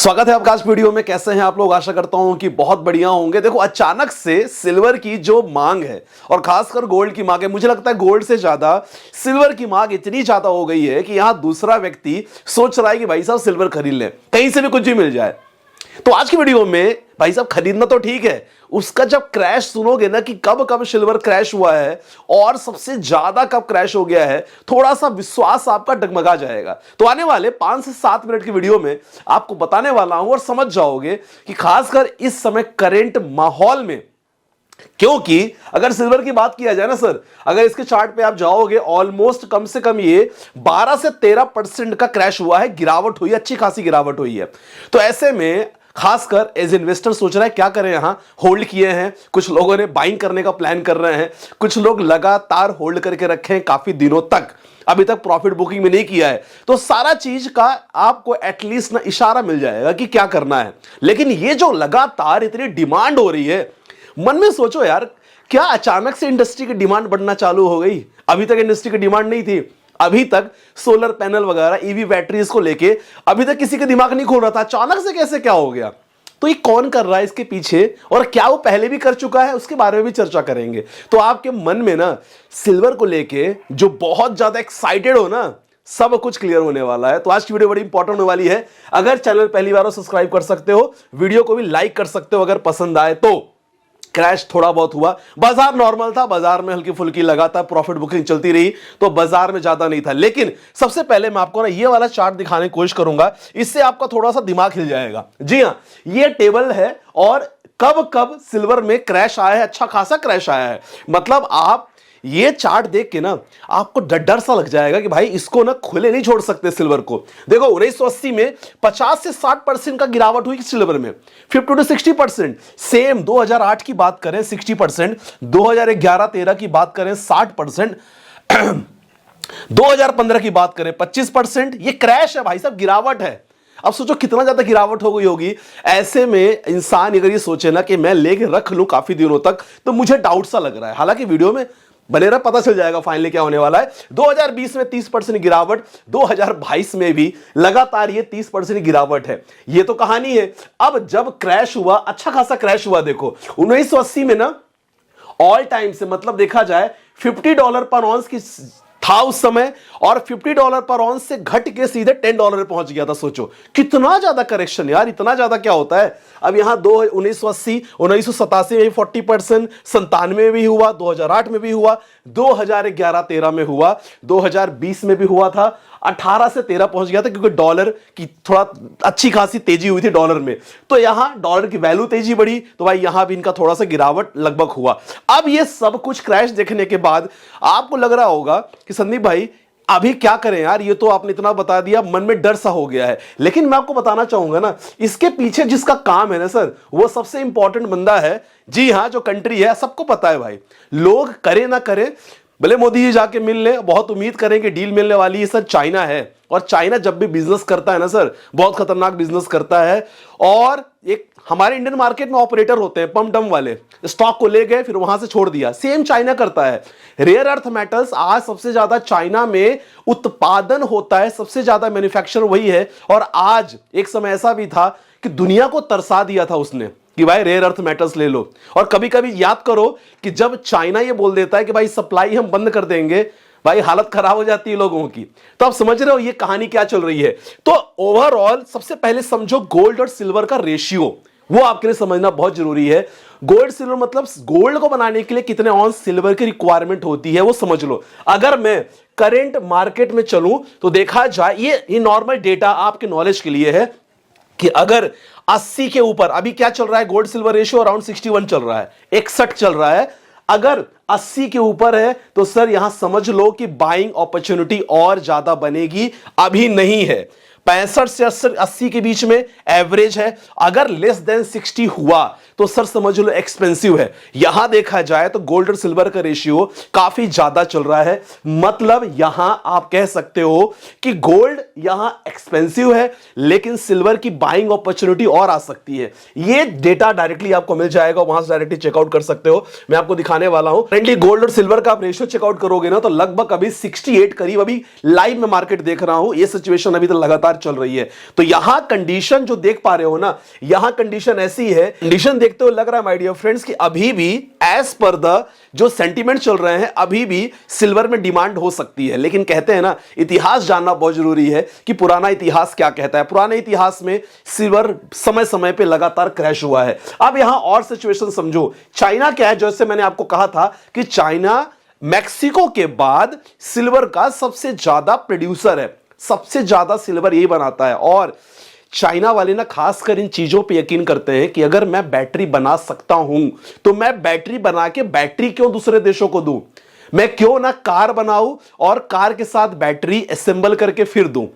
स्वागत है आपका आज वीडियो में। कैसे हैं आप लोग? आशा करता हूं कि बहुत बढ़िया होंगे। देखो, अचानक से सिल्वर की जो मांग है और खासकर गोल्ड की मांग है, मुझे लगता है गोल्ड से ज्यादा सिल्वर की मांग इतनी ज्यादा हो गई है कि यहां दूसरा व्यक्ति सोच रहा है कि भाई साहब सिल्वर खरीद लें, कहीं से भी कुछ भी मिल जाए। तो आज की वीडियो में भाई साहब खरीदना तो ठीक है, उसका जब क्रैश सुनोगे ना कि कब कब सिल्वर क्रैश हुआ है और सबसे ज्यादा कब क्रैश हो गया है, थोड़ा सा विश्वास आपका डगमगा जाएगा। तो आने वाले 5 से 7 मिनट की वीडियो में आपको बताने वाला हूं और समझ जाओगे कि खासकर इस समय करंट माहौल में, क्योंकि अगर सिल्वर की बात किया जाए ना सर, अगर इसके चार्ट पे आप जाओगे ऑलमोस्ट कम से कम ये 12 से 13% का क्रैश हुआ है, गिरावट हुई है, अच्छी खासी गिरावट हुई है। तो ऐसे में खासकर एज इन्वेस्टर सोच रहा है क्या करें, यहां होल्ड किए हैं, कुछ लोगों ने बाइंग करने का प्लान कर रहे हैं, कुछ लोग लगातार होल्ड करके रखे हैं काफी दिनों तक, अभी तक प्रॉफिट बुकिंग में नहीं किया है। तो सारा चीज का आपको एटलीस्ट ना इशारा मिल जाएगा कि क्या करना है। लेकिन ये जो लगातार इतनी डिमांड हो रही है, मन में सोचो यार, क्या अचानक से इंडस्ट्री की डिमांड बढ़ना चालू हो गई? अभी तक इंडस्ट्री की डिमांड नहीं थी। अभी तक सोलर पैनल वगैरह, ईवी बैटरीज को लेके अभी तक किसी का दिमाग नहीं खोल रहा था। अचानक से कैसे क्या हो गया? तो ये कौन कर रहा है इसके पीछे, और क्या वो पहले भी कर चुका है, उसके बारे में भी चर्चा करेंगे। तो आपके मन में ना सिल्वर को लेके जो बहुत ज्यादा एक्साइटेड हो ना, सब कुछ क्लियर होने वाला है। तो आज की वीडियो बड़ी इंपॉर्टेंट होने वाली है। अगर चैनल पहली बार हो सब्सक्राइब कर सकते हो, वीडियो को भी लाइक कर सकते हो अगर पसंद आए तो। क्रैश थोड़ा बहुत हुआ, बाजार नॉर्मल था, बाजार में हल्की फुल्की लगातार प्रॉफिट बुकिंग चलती रही, तो बाजार में ज्यादा नहीं था। लेकिन सबसे पहले मैं आपको ना ये वाला चार्ट दिखाने की कोशिश करूंगा, इससे आपका थोड़ा सा दिमाग हिल जाएगा। जी हां, ये टेबल है और कब कब सिल्वर में क्रैश आया है, अच्छा खासा क्रैश आया है। मतलब आप ये चार्ट देख के ना आपको डर डर सा लग जाएगा कि भाई इसको ना खुले नहीं छोड़ सकते सिल्वर को। देखो 1980 में 50 से 60% का गिरावट हुई सिल्वर में, 50 to 60%। सेम 2008 की बात करें 60%, 2011-13 की बात करें 60%, 2015 की बात करें 25%। ये क्रैश है भाई साहब, गिरावट है। अब सोचो कितना ज्यादा गिरावट हो गई होगी। ऐसे में इंसान अगर ये सोचे ना कि मैं लेके रख लूं काफी दिनों तक, तो मुझे डाउट सा लग रहा है। हालांकि वीडियो में बने रहा, पता चल जाएगा फाइनली क्या होने वाला है। 2020 में 30% गिरावट, 2022 में भी लगातार ये 30% गिरावट है। ये तो कहानी है। अब जब क्रैश हुआ, अच्छा खासा क्रैश हुआ, देखो 1980 में ना ऑल टाइम से, मतलब देखा जाए $50 पर ऑन्स की था उस समय, और $50 पर ऑन्स से घट के सीधे $10 पे पहुंच गया था। सोचो कितना ज्यादा करेक्शन यार, इतना ज्यादा क्या होता है। अब यहां 1980, 1987 में 40%, 97 में भी हुआ, 2008 में भी हुआ, 2011-13 में हुआ, 2020 में भी हुआ था, 18 से 13 पहुंच गया था, क्योंकि डॉलर की थोड़ा अच्छी खासी तेजी हुई थी डॉलर में। तो यहां डॉलर की वैल्यू तेजी बढ़ी, तो भाई यहां भी इनका थोड़ा सा गिरावट लगभग हुआ। अब ये सब कुछ क्रैश देखने के बाद आपको लग रहा होगा कि संदीप भाई अभी क्या करें यार, ये तो आपने इतना बता दिया, मन में डर सा हो गया है। लेकिन मैं आपको बताना चाहूंगा ना, इसके पीछे जिसका काम है ना सर, वो सबसे इंपॉर्टेंट बंदा है। जी हां, जो कंट्री है, सबको पता है भाई, लोग करे ना करे, भले मोदी जी जाके मिल ले, बहुत उम्मीद करें कि डील मिलने वाली है सर, चाइना है। और चाइना जब भी बिजनेस करता है ना सर, बहुत खतरनाक बिजनेस करता है। और एक हमारे इंडियन मार्केट में ऑपरेटर होते हैं पम डम वाले, स्टॉक को ले गए फिर वहां से छोड़ दिया, सेम चाइना करता है। रेयर अर्थ मेटल्स आज सबसे ज्यादा चाइना में उत्पादन होता है, सबसे ज्यादा मैन्युफैक्चर वही है। और आज एक समय ऐसा भी था कि दुनिया को तरसा दिया था उसने कि भाई रेयर अर्थ मेटल्स ले लो। और कभी कभी याद करो कि जब चाइना ये बोल देता है कि भाई सप्लाई हम बंद कर देंगे, भाई हालत खराब हो जाती है लोगों की। तो आप समझ रहे हो ये कहानी क्या चल रही है। तो ओवरऑल सबसे पहले समझो गोल्ड और सिल्वर का रेशियो, वो आपके लिए समझना बहुत जरूरी है। गोल्ड सिल्वर मतलब गोल्ड को बनाने के लिए कितने ऑन्स सिल्वर की रिक्वायरमेंट होती है, वो समझ लो। अगर मैं करंट मार्केट में चलूं तो देखा जाए, ये नॉर्मल डेटा आपके नॉलेज के लिए है कि अगर 80 के ऊपर, अभी क्या चल रहा है गोल्ड सिल्वर रेशियो अराउंड 61 चल रहा है, 61 चल रहा है। अगर 80 के ऊपर है तो सर यहां समझ लो कि बाइंग अपॉर्चुनिटी और ज्यादा बनेगी, अभी नहीं है। 65 से 80 के बीच में एवरेज है। अगर लेस देन 60 हुआ तो सर समझ लो एक्सपेंसिव है। यहां देखा जाए तो गोल्ड और सिल्वर का रेशियो काफी ज्यादा चल रहा है, मतलब यहां आप कह सकते हो कि गोल्ड यहां एक्सपेंसिव है, लेकिन सिल्वर की बाइंग अपॉर्चुनिटी और आ सकती है। ये डेटा डायरेक्टली आपको मिल जाएगा, वहां से डायरेक्टली चेकआउट कर सकते हो। मैं आपको दिखाने वाला हूं। फ्रेंडली गोल्ड और सिल्वर का आप रेशियो चेकआउट करोगे ना, तो लगभग अभी 68 करीब अभी लाइव में मार्केट देख रहा हूं। ये सिचुएशन अभी तो लगातार चल रही है। तो यहां कंडीशन जो देख पा रहे हो ना, यहां कंडीशन ऐसी है, कंडीशन देखते हो लग रहा है माय डियर फ्रेंड्स कि अभी भी एज पर द जो सेंटीमेंट चल रहे हैं, अभी भी सिल्वर में डिमांड हो सकती है। लेकिन कहते हैं ना, इतिहास जानना बहुत जरूरी है कि पुराना इतिहास क्या कहता है। पुराने इतिहास में सिल्वर समय समय पे लगातार क्रैश हुआ है। अब यहां और सिचुएशन समझो। चाइना क्या है, जैसे मैंने आपको कहा था कि चाइना मैक्सिको के बाद सिल्वर का सबसे ज्यादा प्रोड्यूसर है, सबसे ज्यादा सिल्वर यही बनाता है। और चाइना वाले ना खासकर इन चीजों पे यकीन करते हैं कि अगर मैं बैटरी बना सकता हूं तो मैं बैटरी बना के बैटरी क्यों दूसरे देशों को दूं, मैं क्यों ना कार बनाऊं और कार के साथ बैटरी असेंबल करके फिर दूं,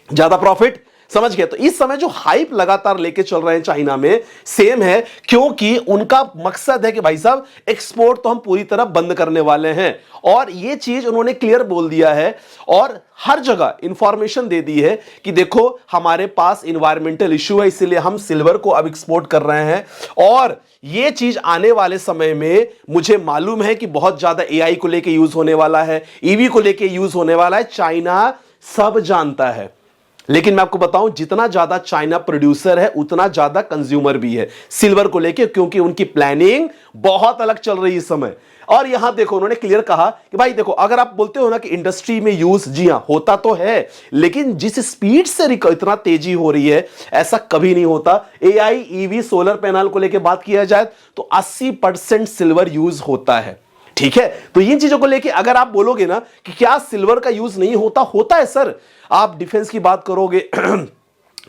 ज्यादा प्रॉफिट। समझ गए? तो इस समय जो हाइप लगातार लेके चल रहे हैं चाइना में, सेम है, क्योंकि उनका मकसद है कि भाई साहब एक्सपोर्ट तो हम पूरी तरह बंद करने वाले हैं। और ये चीज उन्होंने क्लियर बोल दिया है और हर जगह इंफॉर्मेशन दे दी है कि देखो हमारे पास इन्वायरमेंटल इश्यू है, इसीलिए हम सिल्वर को अब एक्सपोर्ट कर रहे हैं। और ये चीज आने वाले समय में मुझे मालूम है कि बहुत ज्यादा एआई को लेके यूज होने वाला है, ईवी को लेके यूज होने वाला है। चाइना सब जानता है, लेकिन मैं आपको बताऊं जितना ज्यादा चाइना प्रोड्यूसर है उतना ज्यादा कंज्यूमर भी है सिल्वर को लेके, क्योंकि उनकी प्लानिंग बहुत अलग चल रही है इस समय। और यहां देखो उन्होंने क्लियर कहा कि भाई देखो, अगर आप बोलते हो ना कि इंडस्ट्री में यूज, जी हां होता तो है, लेकिन जिस स्पीड से इतना तेजी हो रही है ऐसा कभी नहीं होता। एआई, ईवी, सोलर पैनल को लेकर बात किया जाए तो 80% सिल्वर यूज होता है। ठीक है, तो इन चीजों को लेके अगर आप बोलोगे ना कि क्या सिल्वर का यूज नहीं होता, होता है सर। आप डिफेंस की बात करोगे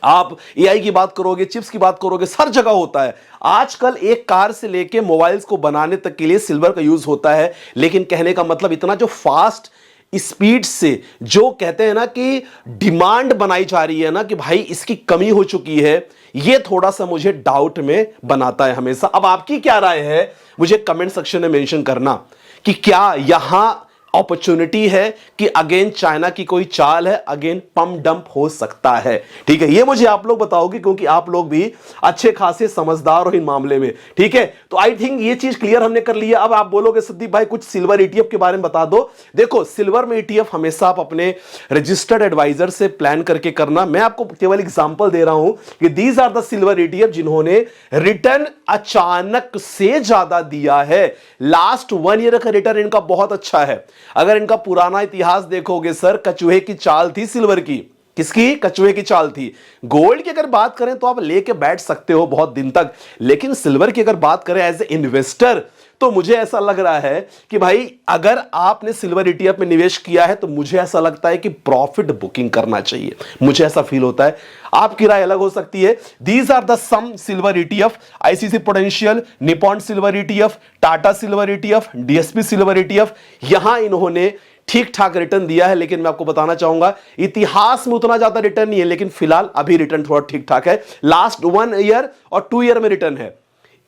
आप एआई की बात करोगे, चिप्स की बात करोगे, हर जगह होता है। आजकल एक कार से लेके मोबाइल्स को बनाने तक के लिए सिल्वर का यूज होता है। लेकिन कहने का मतलब इतना जो फास्ट स्पीड से जो कहते हैं ना कि डिमांड बनाई जा रही है ना कि भाई इसकी कमी हो चुकी है, ये थोड़ा सा मुझे डाउट में बनाता है हमेशा। अब आपकी क्या राय है मुझे कमेंट सेक्शन में मेंशन करना कि क्या यहां अपॉर्चुनिटी है कि अगेन चाइना की कोई चाल है, अगेन पम डंप हो सकता है। ठीक है, ये मुझे आप लोग बताओगे क्योंकि आप लोग भी अच्छे खासे समझदार हो इन मामले में। ठीक है, तो आई थिंक ये चीज क्लियर हमने कर लिया। अब आप बोलोगे संदीप भाई कुछ सिल्वर ईटीएफ के बारे में बता दो। देखो सिल्वर में ईटीएफ हमेशा आप अपने रजिस्टर्ड एडवाइजर से प्लान करके करना। मैं आपको केवल एग्जांपल दे रहा हूं कि these are the silver ETF जिन्होंने रिटर्न अचानक से ज्यादा दिया है। लास्ट 1 ईयर का रिटर्न इनका बहुत अच्छा है। अगर इनका पुराना इतिहास देखोगे सर, कछुए की चाल थी सिल्वर की। किसकी? कछुए की चाल थी। गोल्ड की अगर बात करें तो आप लेके बैठ सकते हो बहुत दिन तक, लेकिन सिल्वर की अगर बात करें एज ए इन्वेस्टर तो मुझे ऐसा लग रहा है कि भाई अगर आपने सिल्वर ईटीएफ में निवेश किया है तो मुझे ऐसा लगता है कि प्रॉफिट बुकिंग करना चाहिए। मुझे ऐसा फील होता है, आपकी राय अलग हो सकती है। These are the some silver ETF, ICC potential, Nippon silver ETF, Tata silver ETF, DSP silver ETF. यहां इन्होंने ठीक ठाक रिटर्न दिया है, लेकिन मैं आपको बताना चाहूंगा इतिहास में उतना ज्यादा रिटर्न नहीं है, लेकिन फिलहाल अभी रिटर्न थोड़ा ठीक ठाक है। लास्ट 1 ईयर और 2 ईयर में रिटर्न है।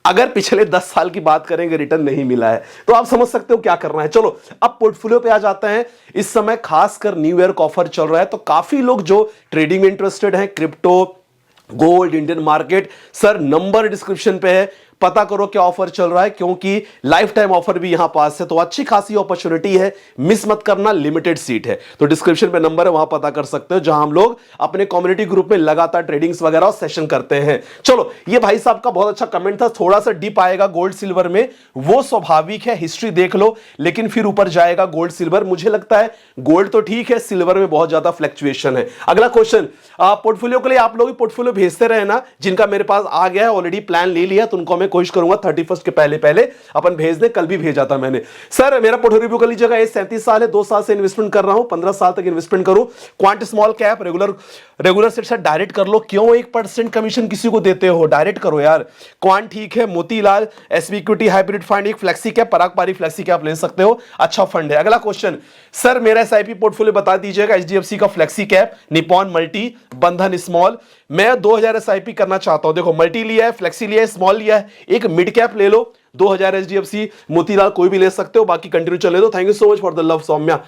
अगर पिछले 10 साल की बात करेंगे रिटर्न नहीं मिला है तो आप समझ सकते हो क्या करना है। चलो अब पोर्टफोलियो पे आ जाते हैं। इस समय खासकर न्यू ईयर का ऑफर चल रहा है, तो काफी लोग जो ट्रेडिंग में इंटरेस्टेड हैं, crypto, gold, Indian market, sir number description पे है, पता करो क्या ऑफर चल रहा है, क्योंकि लाइफ टाइम ऑफर भी यहां पास है। तो अच्छी खासी अपॉर्चुनिटी है, मिस मत करना, लिमिटेड सीट है। तो डिस्क्रिप्शन पे नंबर है, वहां पता कर सकते हो, जहां हम लोग अपने कम्युनिटी ग्रुप में लगातार ट्रेडिंग्स वगैरह और सेशन करते हैं। चलो ये भाई साहब का बहुत अच्छा कमेंट था, थोड़ा सा डीप आएगा गोल्ड सिल्वर में, वो स्वाभाविक है, हिस्ट्री देख लो, लेकिन फिर ऊपर जाएगा गोल्ड सिल्वर। मुझे लगता है गोल्ड तो ठीक है, सिल्वर में बहुत ज्यादा फ्लक्चुएशन है। अगला क्वेश्चन, पोर्टफोलियो के लिए आप लोग पोर्टफोलियो भेजते रहे ना, जिनका मेरे पास आ गया है ऑलरेडी, प्लान ले लिया, तो उनको मैं कोशिश करूंगा 31 के पहले पहले अपन भेज दे। कल भी भेजा था मैंने। सर मेरा पोर्टफोलियो रिव्यू कर लीजिएगा। एज 37 साल है, 2 साल से इन्वेस्टमेंट कर रहा हूं, 15 साल तक इन्वेस्टमेंट करूं। Quant small cap, regular set से डायरेक्ट कर लो। क्यों 1% कमीशन किसी को देते हो? डायरेक्ट करो यार। क्वांट ठीक है, Motilal, SB equity hybrid fund, एक फ्लेक्सी कैप, पराग पारी फ्लेक्सी कैप ले सकते हो, अच्छा फंड है। अगला क्वेश्चन, सर मेरा एसआईपी पोर्टफोलियो बता दीजिएगा। एचडीएफसी का फ्लेक्सी कैप, निपॉन मल्टी, बंधन स्मॉल। मैं 2000 एसआईपी करना चाहता हूं। देखो मल्टी लिया है, फ्लेक्सी लिया है, स्मॉल लिया है, एक मिड कैप ले लो, 2000 एचडीएफसी, मोतीलाल, कोई भी ले सकते हो, बाकी कंटिन्यू चले दो। Thank you so much for the love Saumya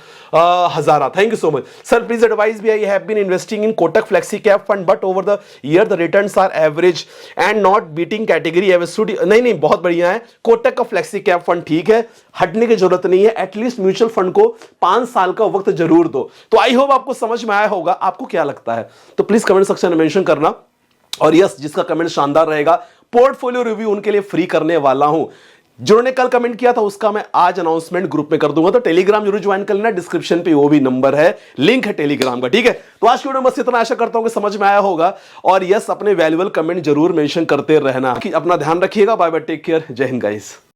Hazara, thank you so much sir. Please advise भी, I have been investing in Kotak flexi cap fund but over the year the returns are average and not beating category average. नहीं, बहुत बढ़िया है, कोटक का flexi cap fund ठीक है, हटने की जरूरत नहीं है। एटलीस्ट म्यूचुअल फंड को 5 साल का वक्त जरूर दो। तो आई होप आपको समझ में आया होगा। आपको क्या लगता है तो प्लीज कमेंट सेक्शन में मेंशन करना। और यस, जिसका कमेंट शानदार रहेगा, पोर्टफोलियो रिव्यू उनके लिए फ्री करने वाला हूं। जिन्होंने कल कमेंट किया था उसका मैं आज अनाउंसमेंट ग्रुप में कर दूंगा, तो टेलीग्राम जरूर ज्वाइन कर लेना, डिस्क्रिप्शन पे वो भी नंबर है, लिंक है टेलीग्राम का, ठीक है। तो आज की वीडियो में बस इतना, आशा करता हूं कि समझ में आया होगा। और यस, अपने वैल्यूएबल कमेंट जरूर मेंशन करते रहना। अपना ध्यान रखिएगा, बाय बाय, टेक केयर, जय हिंद गाइस।